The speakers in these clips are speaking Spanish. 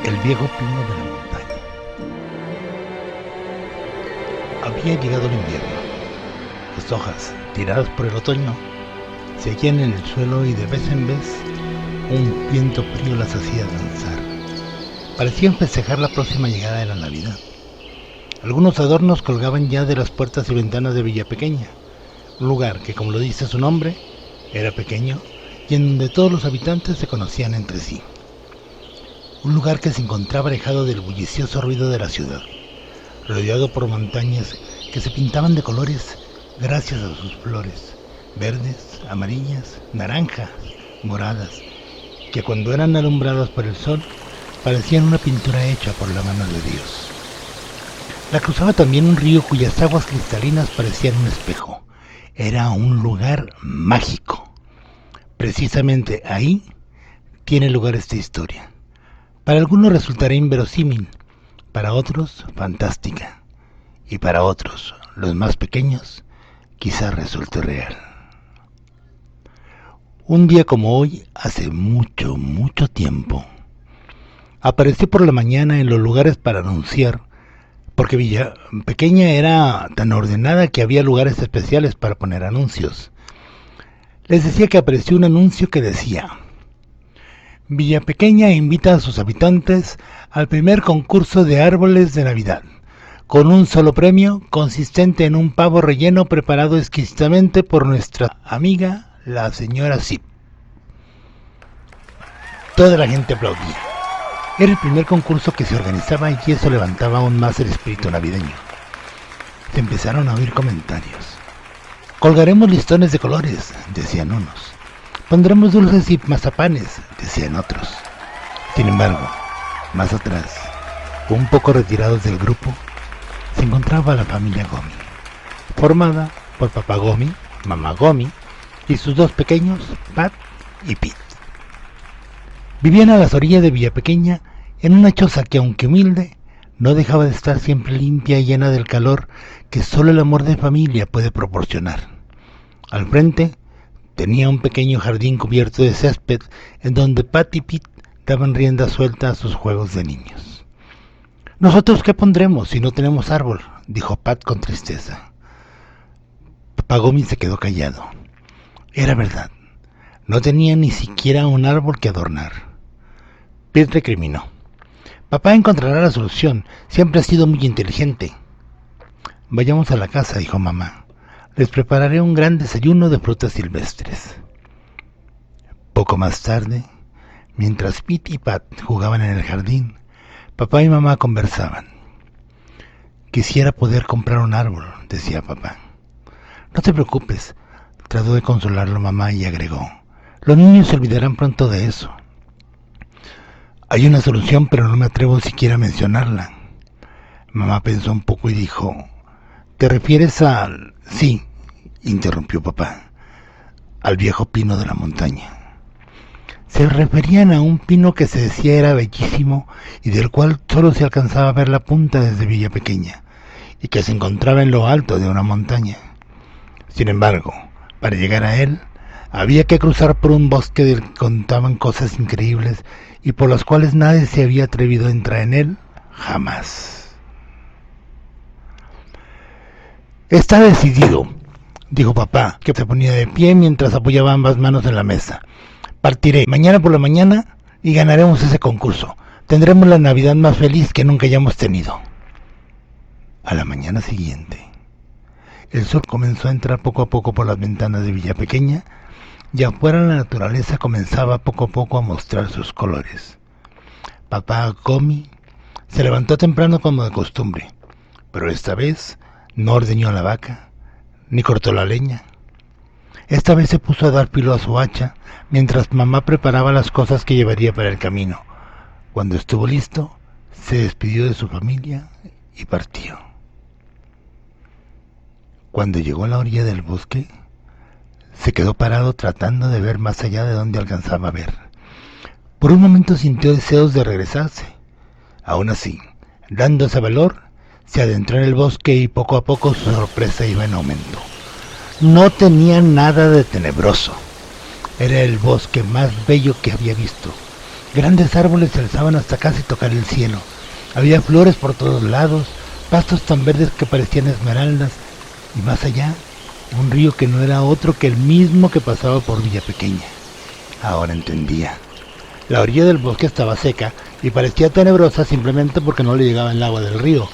El viejo pino de la montaña. Había llegado el invierno. Las hojas, tiradas por el otoño, se hallían en el suelo y de vez en vez un viento frío las hacía danzar. Parecían festejar la próxima llegada de la Navidad. Algunos adornos colgaban ya de las puertas y ventanas de Villa Pequeña, un lugar que, como lo dice su nombre, era pequeño y en donde todos los habitantes se conocían entre sí. Un lugar que se encontraba alejado del bullicioso ruido de la ciudad, rodeado por montañas que se pintaban de colores gracias a sus flores, verdes, amarillas, naranjas, moradas, que cuando eran alumbradas por el sol parecían una pintura hecha por la mano de Dios. La cruzaba también un río cuyas aguas cristalinas parecían un espejo. Era un lugar mágico. Precisamente ahí tiene lugar esta historia. Para algunos resultará inverosímil, para otros fantástica, y para otros, los más pequeños, quizá resulte real. Un día como hoy, hace mucho, mucho tiempo, apareció por la mañana en los lugares para anunciar, porque Villa Pequeña era tan ordenada que había lugares especiales para poner anuncios. Les decía que apareció un anuncio que decía: Villa Pequeña invita a sus habitantes al primer concurso de árboles de Navidad, con un solo premio consistente en un pavo relleno preparado exquisitamente por nuestra amiga, la señora Zip. Toda la gente aplaudía. Era el primer concurso que se organizaba y eso levantaba aún más el espíritu navideño. Se empezaron a oír comentarios. Colgaremos listones de colores, decían unos. Pondremos dulces y mazapanes, decían otros. Sin embargo, más atrás, un poco retirados del grupo, se encontraba la familia Gomi, formada por papá Gomi, mamá Gomi y sus dos pequeños, Pat y Pete. Vivían a las orillas de Villa Pequeña, en una choza que, aunque humilde, no dejaba de estar siempre limpia y llena del calor que solo el amor de familia puede proporcionar. Al frente tenía un pequeño jardín cubierto de césped en donde Pat y Pete daban rienda suelta a sus juegos de niños. «¿Nosotros qué pondremos si no tenemos árbol?», dijo Pat con tristeza. Papá Gomi se quedó callado. Era verdad, no tenía ni siquiera un árbol que adornar. Pete recriminó: «Papá encontrará la solución, siempre ha sido muy inteligente». «Vayamos a la casa», dijo mamá. «Les prepararé un gran desayuno de frutas silvestres». Poco más tarde, mientras Pete y Pat jugaban en el jardín, papá y mamá conversaban. «Quisiera poder comprar un árbol», decía papá. «No te preocupes», trató de consolarlo mamá y agregó: «Los niños se olvidarán pronto de eso». «Hay una solución, pero no me atrevo siquiera a mencionarla». Mamá pensó un poco y dijo: «¿Te refieres al...?» «Sí», interrumpió papá, «al viejo pino de la montaña». Se referían a un pino que se decía era bellísimo y del cual solo se alcanzaba a ver la punta desde Villa Pequeña, y que se encontraba en lo alto de una montaña. Sin embargo, para llegar a él, había que cruzar por un bosque del que contaban cosas increíbles y por las cuales nadie se había atrevido a entrar en él jamás. «Está decidido», dijo papá, que se ponía de pie mientras apoyaba ambas manos en la mesa. «Partiré mañana por la mañana y ganaremos ese concurso. Tendremos la Navidad más feliz que nunca hayamos tenido». A la mañana siguiente, el sol comenzó a entrar poco a poco por las ventanas de Villa Pequeña y afuera la naturaleza comenzaba poco a poco a mostrar sus colores. Papá Gomi se levantó temprano como de costumbre, pero esta vez no ordeñó la vaca ni cortó la leña. Esta vez se puso a dar filo a su hacha mientras mamá preparaba las cosas que llevaría para el camino. Cuando estuvo listo, se despidió de su familia y partió. Cuando llegó a la orilla del bosque, se quedó parado tratando de ver más allá de donde alcanzaba a ver. Por un momento sintió deseos de regresarse. Aún así, dándose valor, se adentró en el bosque y poco a poco su sorpresa iba en aumento. No tenía nada de tenebroso. Era el bosque más bello que había visto. Grandes árboles se alzaban hasta casi tocar el cielo. Había flores por todos lados, pastos tan verdes que parecían esmeraldas, y más allá, un río que no era otro que el mismo que pasaba por Villa Pequeña. Ahora entendía. La orilla del bosque estaba seca y parecía tenebrosa simplemente porque no le llegaba el agua del río.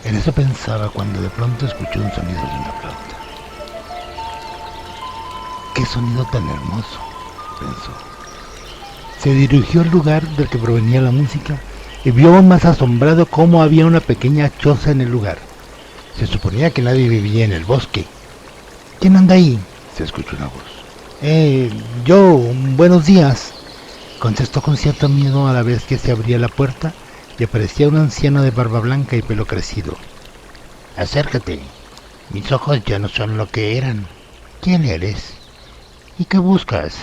En eso pensaba cuando de pronto escuchó un sonido de una flauta. ¡Qué sonido tan hermoso!, pensó. Se dirigió al lugar del que provenía la música y vio aún más asombrado cómo había una pequeña choza en el lugar. Se suponía que nadie vivía en el bosque. ¿Quién anda ahí?, se escuchó una voz. Yo, buenos días, contestó con cierto miedo a la vez que se abría la puerta y aparecía un anciano de barba blanca y pelo crecido. Acércate, mis ojos ya no son lo que eran. ¿Quién eres? ¿Y qué buscas?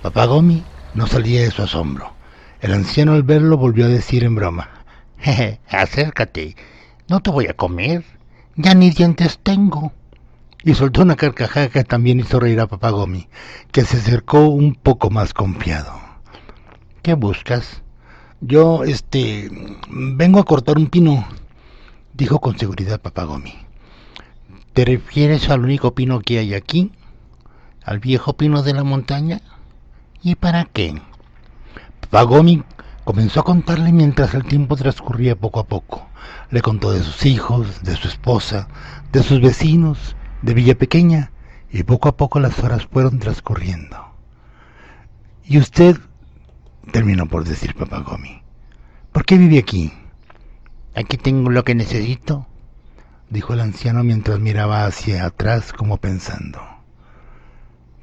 Papá Gomi no salía de su asombro. El anciano al verlo volvió a decir en broma: Jeje, acércate, no te voy a comer, ya ni dientes tengo. Y soltó una carcajada que también hizo reír a Papá Gomi, que se acercó un poco más confiado. ¿Qué buscas? Yo, vengo a cortar un pino, dijo con seguridad Papá Gomi. ¿Te refieres al único pino que hay aquí? ¿Al viejo pino de la montaña? ¿Y para qué? Papá Gomi comenzó a contarle mientras el tiempo transcurría poco a poco. Le contó de sus hijos, de su esposa, de sus vecinos, de Villa Pequeña, y poco a poco las horas fueron transcurriendo. ¿Y usted? Terminó por decir Papá Gomi. ¿Por qué vive aquí? Aquí tengo lo que necesito, dijo el anciano mientras miraba hacia atrás como pensando.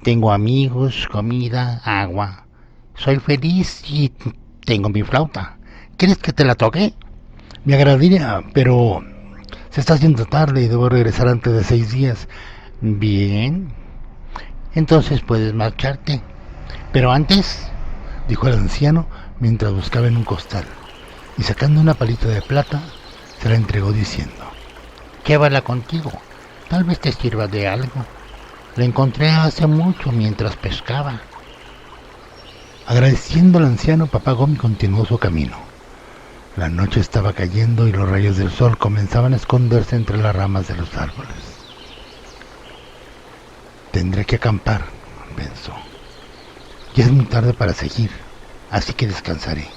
Tengo amigos, comida, agua. Soy feliz y tengo mi flauta. ¿Quieres que te la toque? Me agradaría, pero se está haciendo tarde y debo regresar antes de 6 días. Bien, entonces puedes marcharte. Pero antes, dijo el anciano mientras buscaba en un costal, y sacando una palita de plata, se la entregó diciendo: llévala contigo, tal vez te sirva de algo. La encontré hace mucho mientras pescaba. Agradeciendo al anciano, Papá Gomi continuó su camino. La noche estaba cayendo y los rayos del sol comenzaban a esconderse entre las ramas de los árboles. Tendré que acampar, pensó. Ya es muy tarde para seguir, así que descansaré.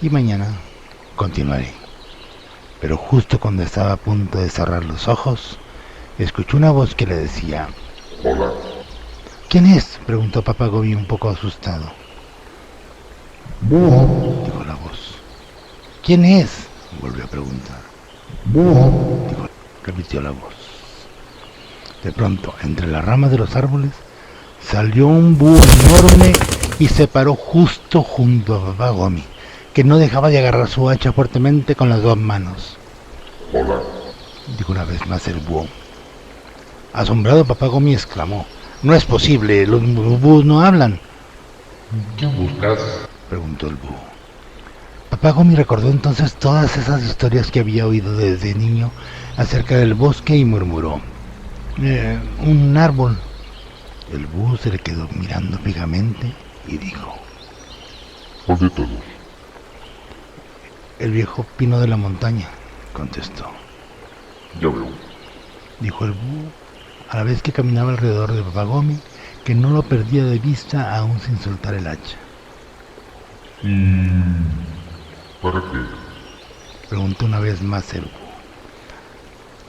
Y mañana continuaré. Pero justo cuando estaba a punto de cerrar los ojos, escuchó una voz que le decía: Hola. ¿Quién es?, preguntó Papá Gomi un poco asustado. Búho, dijo la voz. ¿Quién es?, volvió a preguntar. búho, repitió la voz. De pronto, entre las ramas de los árboles, salió un búho enorme y se paró justo junto a Papá Gomi, que no dejaba de agarrar su hacha fuertemente con las 2 manos. hola. Dijo una vez más el búho. Asombrado, Papá Gomi exclamó: no es posible, los búhos no hablan. ¿Qué buscas? Preguntó el búho. Papá Gomi recordó entonces todas esas historias que había oído desde niño acerca del bosque y murmuró: un árbol. El búho se le quedó mirando fijamente y dijo: ¿Cuál de todos? el viejo pino de la montaña, contestó. Ya veo. Dijo el búho, a la vez que caminaba alrededor de Papá Gomi, que no lo perdía de vista aún sin soltar el hacha. ¿Y para qué? Preguntó una vez más el búho.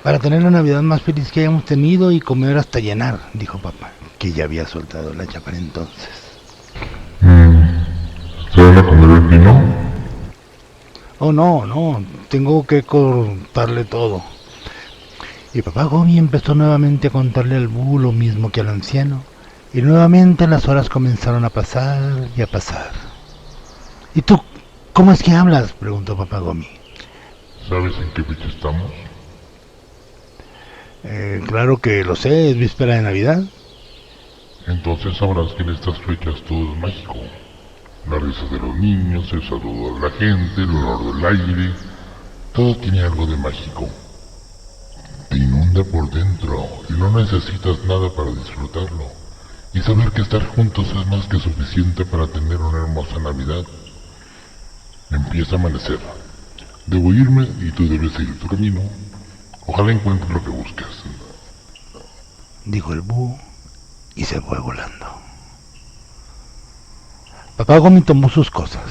Para tener la Navidad más feliz que hayamos tenido y comer hasta llenar, dijo papá, que ya había soltado el hacha para entonces. ¿Se van a comer el pino? Oh, no, tengo que cortarle todo. Y Papá Gomi empezó nuevamente a contarle al búho lo mismo que al anciano, y nuevamente las horas comenzaron a pasar y a pasar. ¿Y tú, cómo es que hablas?, preguntó Papá Gomi. ¿Sabes en qué fecha estamos? Claro que lo sé, es víspera de Navidad. Entonces sabrás que en estas fechas todo es mágico. La risa de los niños, el saludo de la gente, el olor del aire, todo tiene algo de mágico. Te inunda por dentro y no necesitas nada para disfrutarlo. y saber que estar juntos es más que suficiente para tener una hermosa Navidad. Empieza a amanecer. Debo irme y tú debes seguir tu camino. Ojalá encuentres lo que buscas, dijo el búho y se fue volando. Papá Gómi tomó sus cosas.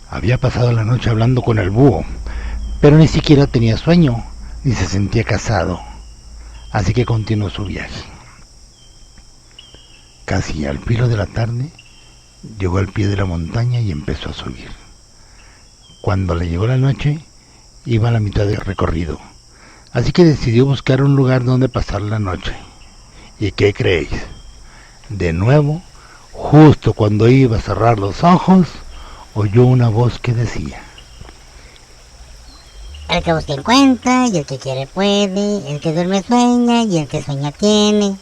Había pasado la noche hablando con el búho, pero ni siquiera tenía sueño, ni se sentía cansado, así que continuó su viaje. Casi al filo de la tarde, llegó al pie de la montaña y empezó a subir. Cuando le llegó la noche, iba a la mitad del recorrido, así que decidió buscar un lugar donde pasar la noche. ¿Y qué creéis? De nuevo, justo cuando iba a cerrar los ojos, oyó una voz que decía: el que busca encuentra, y el que quiere puede, el que duerme sueña, y el que sueña tiene.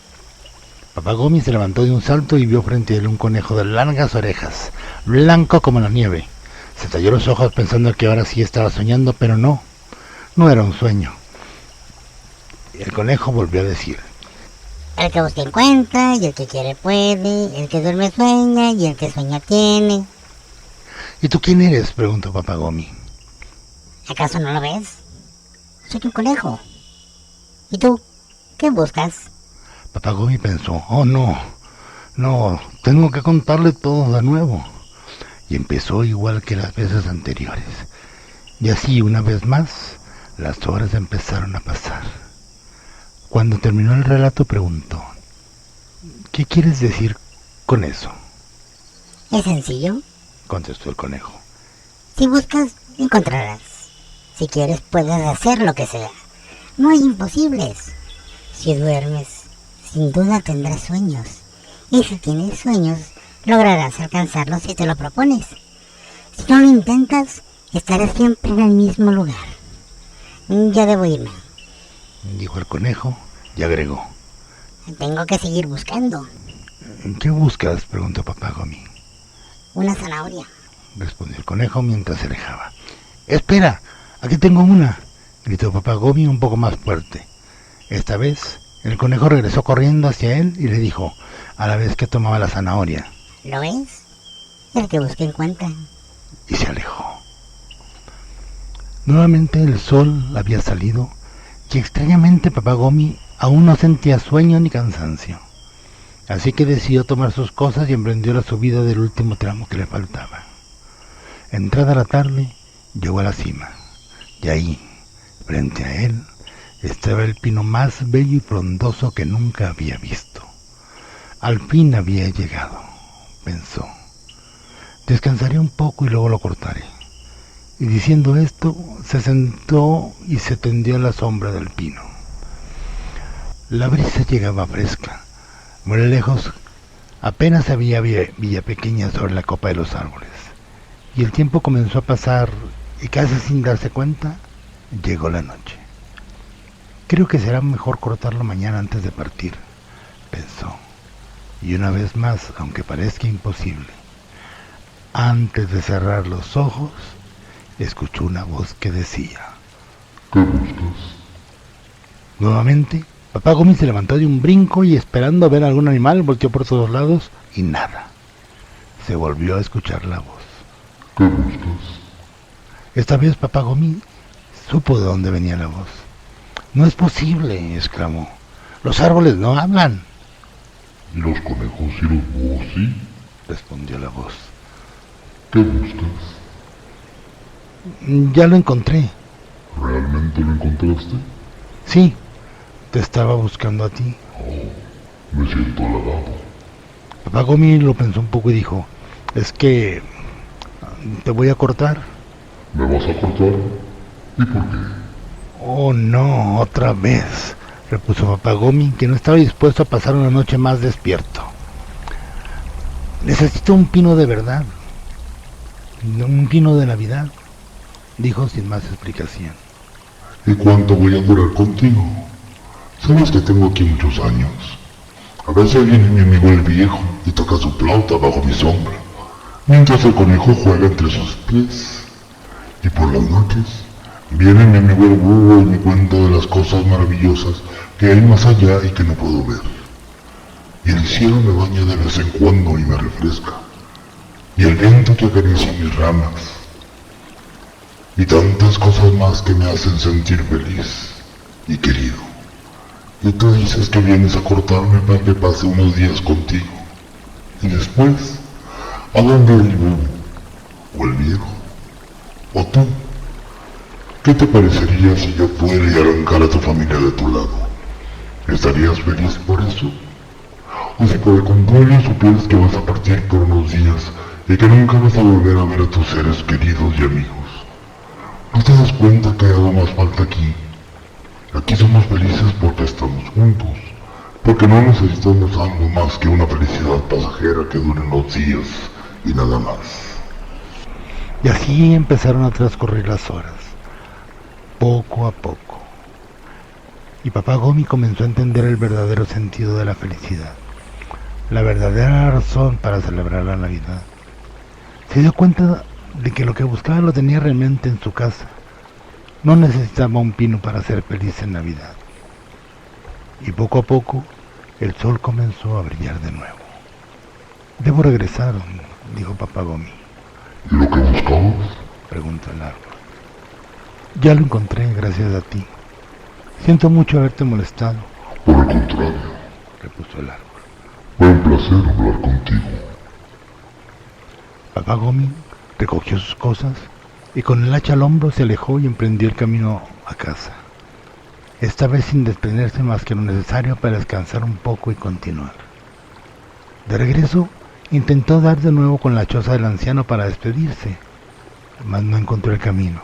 Papá Gómi se levantó de un salto y vio frente a él un conejo de largas orejas, blanco como la nieve. Se talló los ojos pensando que ahora sí estaba soñando, pero no era un sueño. El conejo volvió a decir: el que busca encuentra, y el que quiere puede, el que duerme sueña, y el que sueña tiene. ¿Y tú quién eres?, preguntó Papá Gómi. ¿Acaso no lo ves? Soy un conejo. ¿Y tú? ¿Qué buscas? Papá Gómi pensó: oh no, tengo que contarle todo de nuevo. Y empezó igual que las veces anteriores. Y así, una vez más, las horas empezaron a pasar. Cuando terminó el relato, preguntó: ¿qué quieres decir con eso? Es sencillo, contestó el conejo. Si buscas, encontrarás. Si quieres, puedes hacer lo que sea. No hay imposibles. Si duermes, sin duda tendrás sueños. Y si tienes sueños, lograrás alcanzarlos si te lo propones. Si no lo intentas, estarás siempre en el mismo lugar. Ya debo irme, dijo el conejo y agregó: tengo que seguir buscando. ¿qué buscas?, preguntó Papá Gómi. Una zanahoria, respondió el conejo mientras se alejaba. ¡Espera! ¡Aquí tengo una!, gritó Papá Gómi un poco más fuerte. Esta vez, el conejo regresó corriendo hacia él y le dijo, a la vez que tomaba la zanahoria: ¿lo ves? El que busca encuentra. Y se alejó. Nuevamente el sol había salido y extrañamente Papá Gómi aún no sentía sueño ni cansancio. Así que decidió tomar sus cosas y emprendió la subida del último tramo que le faltaba. Entrada la tarde, llegó a la cima, y ahí, frente a él, estaba el pino más bello y frondoso que nunca había visto. Al fin había llegado, pensó. Descansaré un poco y luego lo cortaré. Y diciendo esto, se sentó y se tendió a la sombra del pino. La brisa llegaba fresca. Muy lejos, apenas había villa pequeña sobre la copa de los árboles. Y el tiempo comenzó a pasar y casi sin darse cuenta, llegó la noche. Creo que será mejor cortarlo mañana antes de partir, pensó. Y una vez más, aunque parezca imposible, antes de cerrar los ojos, escuchó una voz que decía: ¿qué buscas? Nuevamente, Papá Gómi se levantó de un brinco y esperando a ver algún animal, volteó por todos lados y nada. Se volvió a escuchar la voz. ¿Qué buscas? Esta vez Papá Gómi supo de dónde venía la voz. No es posible, exclamó. Los árboles no hablan. ¿Y los conejos y los búhos sí? Respondió la voz. ¿Qué buscas? Ya lo encontré. ¿Realmente lo encontraste? Sí, te estaba buscando a ti. Oh, me siento halagado. Papá Gómi lo pensó un poco y dijo: es que te voy a cortar. ¿Me vas a cortar? ¿Y por qué? Oh no, otra vez, repuso Papá Gómi, que no estaba dispuesto a pasar una noche más despierto. Necesito un pino de verdad, un pino de Navidad, dijo sin más explicación. ¿Y cuánto voy a durar contigo? Sabes que tengo aquí muchos años. A veces viene mi amigo el viejo y toca su flauta bajo mi sombra, mientras el conejo juega entre sus pies. Y por las noches viene mi amigo el búho y me cuenta de las cosas maravillosas que hay más allá y que no puedo ver. y el cielo me baña de vez en cuando y me refresca, y el viento que acaricia mis ramas, y tantas cosas más que me hacen sentir feliz y querido. Y tú dices que vienes a cortarme para que pase unos días contigo, y después, ¿a dónde el bobo? ¿O el viejo? ¿O tú? ¿Qué te parecería si yo fuera y arrancara a tu familia de tu lado? ¿Estarías feliz por eso? O si por el contrario supieras que vas a partir por unos días y que nunca vas a volver a ver a tus seres queridos y amigos. ¿No te das cuenta que algo más falta aquí? Aquí somos felices porque estamos juntos, porque no necesitamos algo más que una felicidad pasajera que dure unos días y nada más. Y así empezaron a transcurrir las horas, poco a poco. Y papá Gomi comenzó a entender el verdadero sentido de la felicidad, la verdadera razón para celebrar la Navidad. Se dio cuenta de que lo que buscaba lo tenía realmente en su casa. No necesitaba un pino para ser feliz en Navidad. Y poco a poco el sol comenzó a brillar de nuevo. Debo regresar, dijo papá Gomi. ¿Y lo que buscabas? Preguntó el árbol. Ya lo encontré gracias a ti. Siento mucho haberte molestado. Por el contrario, repuso el árbol. fue un placer hablar contigo. Papá Gomi recogió sus cosas y con el hacha al hombro se alejó y emprendió el camino a casa. Esta vez sin desprenderse más que lo necesario para descansar un poco y continuar. De regreso, intentó dar de nuevo con la choza del anciano para despedirse, mas no encontró el camino,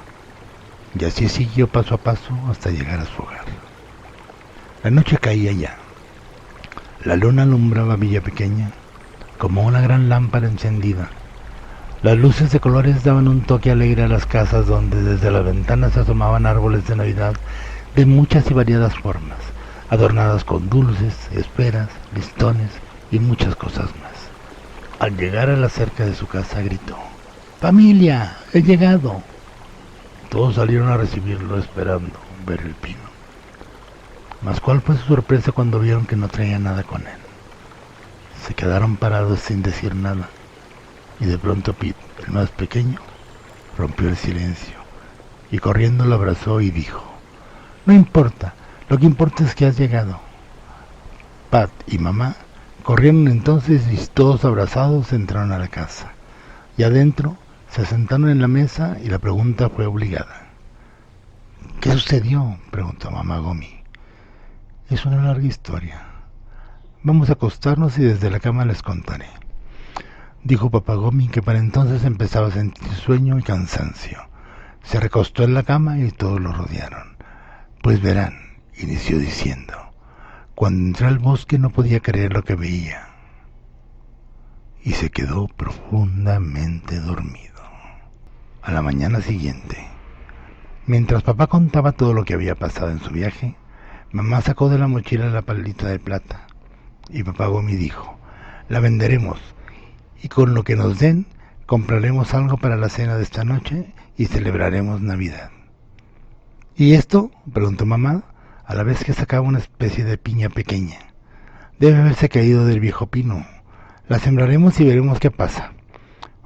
y así siguió paso a paso hasta llegar a su hogar. La noche caía ya. La luna alumbraba Villa Pequeña como una gran lámpara encendida. Las luces de colores daban un toque alegre a las casas donde desde las ventanas se asomaban árboles de Navidad de muchas y variadas formas, adornadas con dulces, esferas, listones y muchas cosas más. Al llegar a la cerca de su casa gritó: ¡Familia! ¡He llegado! Todos salieron a recibirlo esperando ver el pino. Mas cuál fue su sorpresa cuando vieron que no traía nada con él. Se quedaron parados sin decir nada. Y de pronto Pete, el más pequeño, rompió el silencio y corriendo lo abrazó y dijo: No importa, lo que importa es que has llegado. Pat y mamá corrieron entonces y todos abrazados entraron a la casa. Y adentro se sentaron en la mesa y la pregunta fue obligada. ¿Qué sucedió?, preguntó mamá Gomi. Es una larga historia. Vamos a acostarnos y desde la cama les contaré, dijo papá Gomi, que para entonces empezaba a sentir sueño y cansancio. Se recostó en la cama y todos lo rodearon. Pues verán, inició diciendo, cuando entré al bosque no podía creer lo que veía. Y se quedó profundamente dormido. A la mañana siguiente, mientras papá contaba todo lo que había pasado en su viaje, mamá sacó de la mochila la palita de plata. Y papá Gomi dijo: La venderemos. Y con lo que nos den, compraremos algo para la cena de esta noche y celebraremos Navidad. ¿Y esto?, preguntó mamá, a la vez que sacaba una especie de piña pequeña. Debe haberse caído del viejo pino. La sembraremos y veremos qué pasa.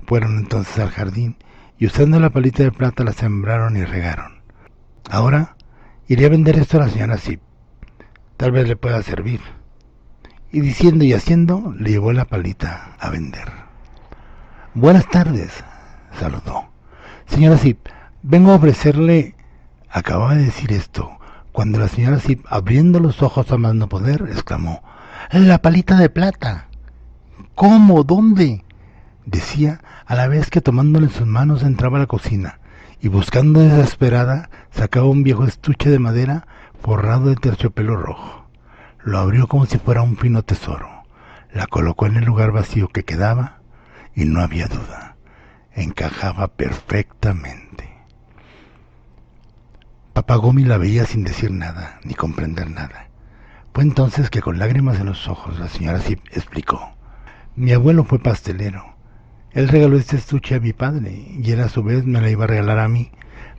Fueron entonces al jardín y usando la palita de plata la sembraron y regaron. Ahora iré a vender esto a la señora Zip. Tal vez le pueda servir. Y diciendo y haciendo, le llevó la palita a vender. Buenas tardes, saludó. Señora Zip, vengo a ofrecerle... Acababa de decir esto, cuando la señora Zip, abriendo los ojos a más no poder, exclamó: ¡La palita de plata! ¿Cómo? ¿Dónde?, decía, a la vez que tomándole en sus manos entraba a la cocina, y buscando desesperada, sacaba un viejo estuche de madera forrado de terciopelo rojo. Lo abrió como si fuera un fino tesoro, la colocó en el lugar vacío que quedaba, y no había duda, encajaba perfectamente. Papá Gomi la veía sin decir nada, ni comprender nada. Fue entonces que con lágrimas en los ojos la señora Zip explicó: Mi abuelo fue pastelero. Él regaló este estuche a mi padre, y él a su vez me la iba a regalar a mí,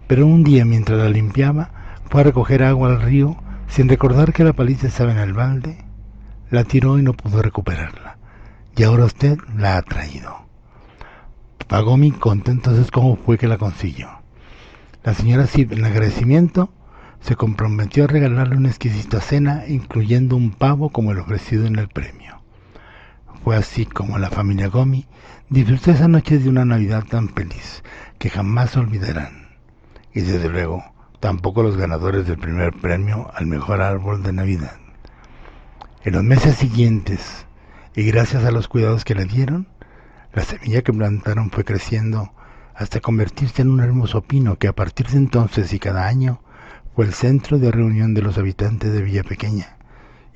pero un día mientras la limpiaba, fue a recoger agua al río, sin recordar que la palita estaba en el balde, La tiró y no pudo recuperarla, y ahora usted la ha traído. Papá Gomi contó entonces cómo fue que la consiguió. La señora Sip, en agradecimiento, se comprometió a regalarle una exquisita cena, incluyendo un pavo como el ofrecido en el premio. Fue así como la familia Gomi disfrutó esa noche de una Navidad tan feliz que jamás olvidarán. Y desde luego, tampoco los ganadores del primer premio al mejor árbol de Navidad. En los meses siguientes, y gracias a los cuidados que le dieron, la semilla que plantaron fue creciendo hasta convertirse en un hermoso pino que a partir de entonces y cada año fue el centro de reunión de los habitantes de Villa Pequeña,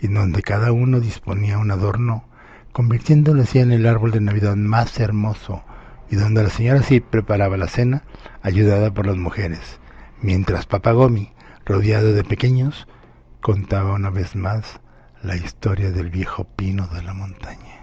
y donde cada uno disponía un adorno, convirtiéndolo así en el árbol de Navidad más hermoso, y donde la señora sí preparaba la cena, ayudada por las mujeres, mientras Papá Gomi, rodeado de pequeños, contaba una vez más la historia del viejo pino de la montaña.